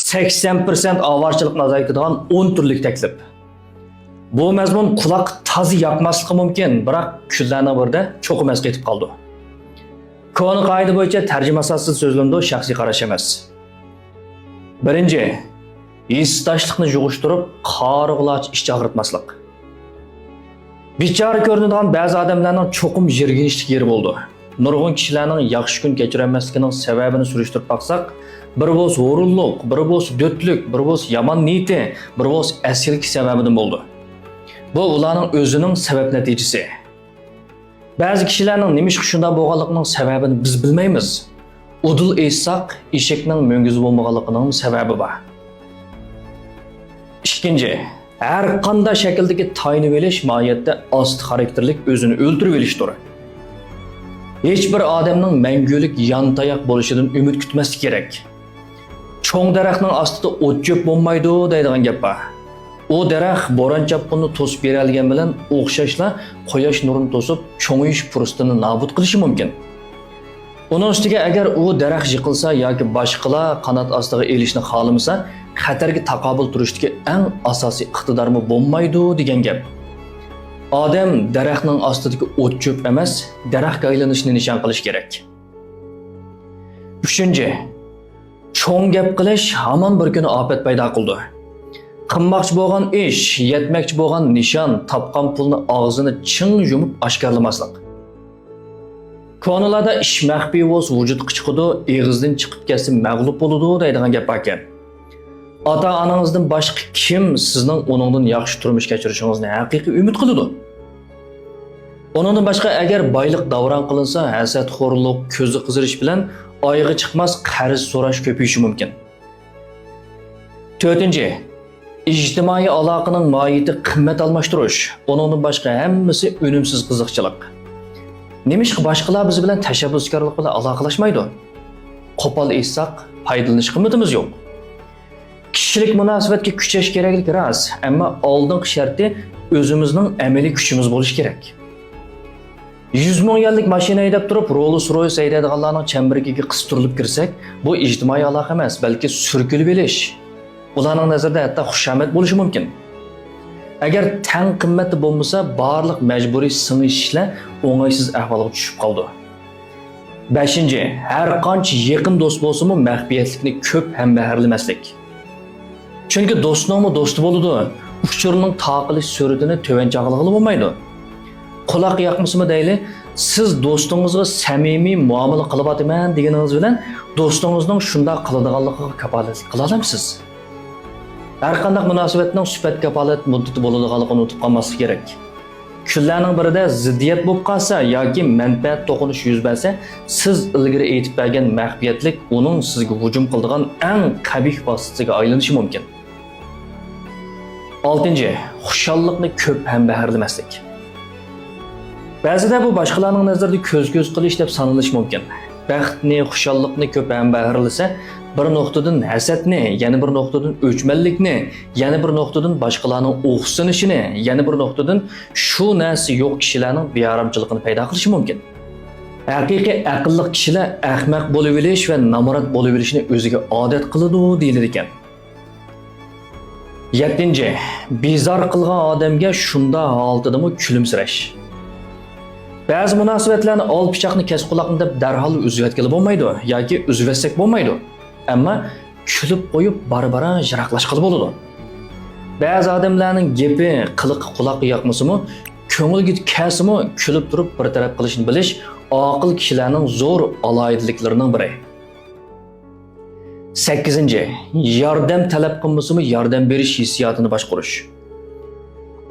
80% avarchilikni azaytadigan 10 turlik taklif. Bu mazmun quloq tozi yoqmasligi mumkin, biroq kunlarning birida cho'qimas ketib qoldi. Koni qoida bo'yicha tarjima asossiz so'zlanadi, shaxsiy qarash emas. Birinchi, hissdoshlikni yug'ishtirib, qarig'ilach ish og'ritmaslik. Bichora ko'rinadigan ba'zi odamlarning cho'qim yirginishlik yeri bo'ldi. Nurg'un kishilarning yaxshi kun kechirolmasligining sababini surishtirib baqsaq, bir bo'z o'rinliq, bir bo'z do'tlik, bir bo'z yomon niyati, bir bo'z asirlik sababidan bo'ldi. Bu ularning o'zining sabab natijasi. Ba'zi kishilarning nima ish shunday bo'lganligining sababini biz bilmaymiz. Udul aytsak, eshakning mo'ngizi bo'lmaganligining sababi bor. Ikkinchi, har qanday shakldagi tayinib olish mohiyatda ost xarakterlik o'zini o'ldirib olishdir. Hech bir odamning mangulik yantayoq bo'lishidan umid kutmaslik kerak. Cho'ng daraxtning ostida o't ko'p bo'lmaydi deydigan gap bor. O daraxt bo'ron chapqinni to'sib beradigan bilan o'xshashla quyosh nurini to'sib cho'ngish fursatini nobud qilishi mumkin. Uning ustiga agar u daraxt yiqilsa yoki boshqalar qanot ostiga elishni xohlamasa, xatarga taqobil turishdagi eng asosiy iqtidormi bo'lmaydi degan gap. Odam daraxtning ostidagi o't cho'p emas, daraxtga aylanishni nishon qilish kerak. Uchinchi, cho'ng gap qilish hamon bir kuni ofat paydo qildi. Qilmoqchi bo'lgan ish, yetmoqchi bo'lgan nishon, topgan pulni og'zini ching yumib oshkorlamaslik. Konularda ish maxfiy bo'lsa vujudga chiqadi, eg'izdan chiqib ketsa mag'lub bo'ladi deydigan gap ekan. Ota-onangizdan boshqa kim sizning uningdan yaxshi turmush kechirishingizni haqiqiy umid qiladi? Uningdan boshqa agar boylik davron qilinsa, hasadxo'rlik, ko'zi qizirish bilan oyog'i chiqmas qarz so'rash ko'payishi mumkin. To'rtinchi, ijtimoiy aloqaning mohiyati qimmat almashtirish. Uningdan boshqa hammasi unumsiz qiziqchilik. Nemishqa boshqalar biz bilan tashabbuskorlik bilan aloqalashmaydi? Qo'pol aytsak, foydalanish qimmatimiz yo'q. Kishilik munosabatga kuchash keraklik rost, ammo oldingi sharti o'zimizning amaliy kuchimiz bo'lishi kerak. 100 ming yillik mashina haydab turib, Rolls-Royce haydaydiganlarning chambiriga qistirilib kirsak, bu ijtimoiy aloqa emas, balki surkilib olish. Ularning nazarida hatto xushomat bo'lishi mumkin. Agar tang qimmati bo'lmasa, barliq majburiy singishlar o'ng'aysiz ahvolga tushib qoldi. 5. Har qancha yaqin do'st bo'lsa-mu, maxfiyatlikni ko'p ham baharlamaslik. Chunki do'stning do'sti bo'ladi, uchurning taqilish sur'atini to'vanchaqlig'i bo'lmaydi. Quloq yoqmasmi deyli, siz do'stingizga samimiy muomala qilyapman deganingiz bilan do'stingizning shunday qiladiganligiga kafolat qila olamsiz. Har qanday munosabatning sifat kafolat muddati bo'ladiganligini unutib qolmaslik kerak. Kunlarning birida ziddiyat bo'lib qolsa yoki manfaat to'qinish yuz bersa, siz ilgari aytib bergan maxfiyatlik uning sizga hujum qiladigan eng qabih vositaga aylanishi mumkin. 6. Xushallikni ko'p ham baharlamaslik. Ba'zida bu boshqalarning nazarida ko'z-ko'z qilish deb sanalishi mumkin. Baxtni, xushallikni ko'p ham baharlasa, bir nuqtadan hasadni, yana bir nuqtadan o'chmanlikni, yana bir nuqtadan boshqalarning o'xsinishini, yana bir nuqtadan shu narsa yo'q kishilarning bearamchiligini paydo qilishi mumkin. Haqiqiy aqlli kishilar ahmoq bo'lib olish va namorat bo'lib olishni o'ziga odat qiladi deyilar ekan. 7. Bezor qilgan odamga shunda holatidami kulimsirash. Ba'zi munosabatlarni ol pichoqni kes quloqni deb darhol uzayotgili bo'lmaydi yoki uzvatsak bo'lmaydi. Ammo kulib qo'yib barbara yiroqlashqili bo'ladi. Ba'zi odamlarning gapi, qiliqi quloqqa yoqmasimi, ko'ngilga kasimi kulib turib bir taraf qilishni bilish aql kishilarning zo'r aloyidliklarining biri. 8. Yordam talab qilmasimi yordam berish hissiyotini boshqarish.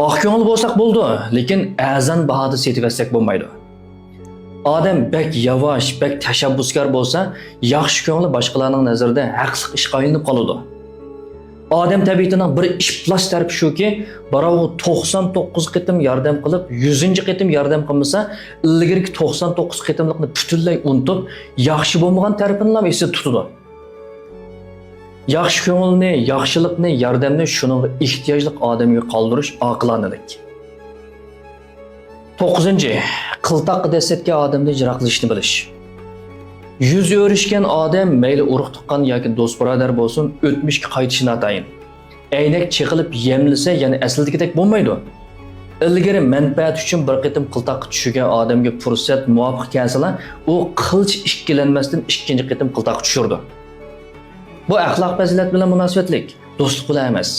Oq ko'ngil bo'lsak bo'ldi, lekin azan bahoda setib bo'lmaydi. Odam bek yavash, bek tashabbuskor bo'lsa, yaxshi ko'ngli boshqalarning nazarida haqli ishga aylanib qoladi. Odam tabiatining bir iflos tarafi shuki, birovi 99 qitim yordam qilib, 100-qitim yordam qilmasa, ilgirki 99 qitimlikni butunlay unutib, yaxshi bo'lmagan tarafini ham esda tutadi. Yaxshi ko'ngilni, yaxshilikni, yordamni shuning ehtiyojli odamga qoldirish oqilonalik. 9. Qiltaq dasetga odamni yiroqlashni bilish. Yüz örüşken odam mayli urug' tuqqan yoki do'st birodar bo'lsin, o'tmishga qaytishini atayin. Aynak chiqilib yemlisa, yana asldagidek bo'lmaydi. Ilgari manfaat uchun bir qitim qiltaqqa tushgan odamga fursat muvofiq kelsa, u qilch ikkilanmasdan ikkinchi qitim qiltaqqa tushirdi. Bu axloq fazilat bilan munosabatlik, do'stlik bilan emas.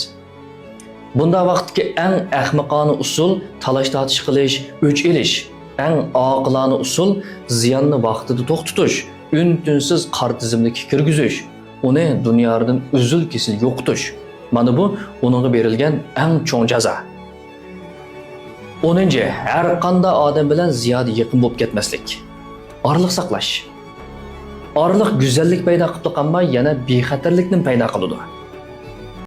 Bunda vaqtki eng ahmoqona usul talash tortish qilish, o'ch elish. Eng oqilona usul ziyonni vaqtida to'xtatish, ün-tünsiz qor tizimlikka kirgizish, uni dunyodan uzul kesil yo'qotish. Mana bu uningga berilgan eng cho'ng jazo. 10. Har qanday odam bilan ziyoda yaqin bo'lib ketmaslik. Orliq saqlash. Orliq go'zallik paydo qilib qolmay, yana bexatarlikni paydo qiladi.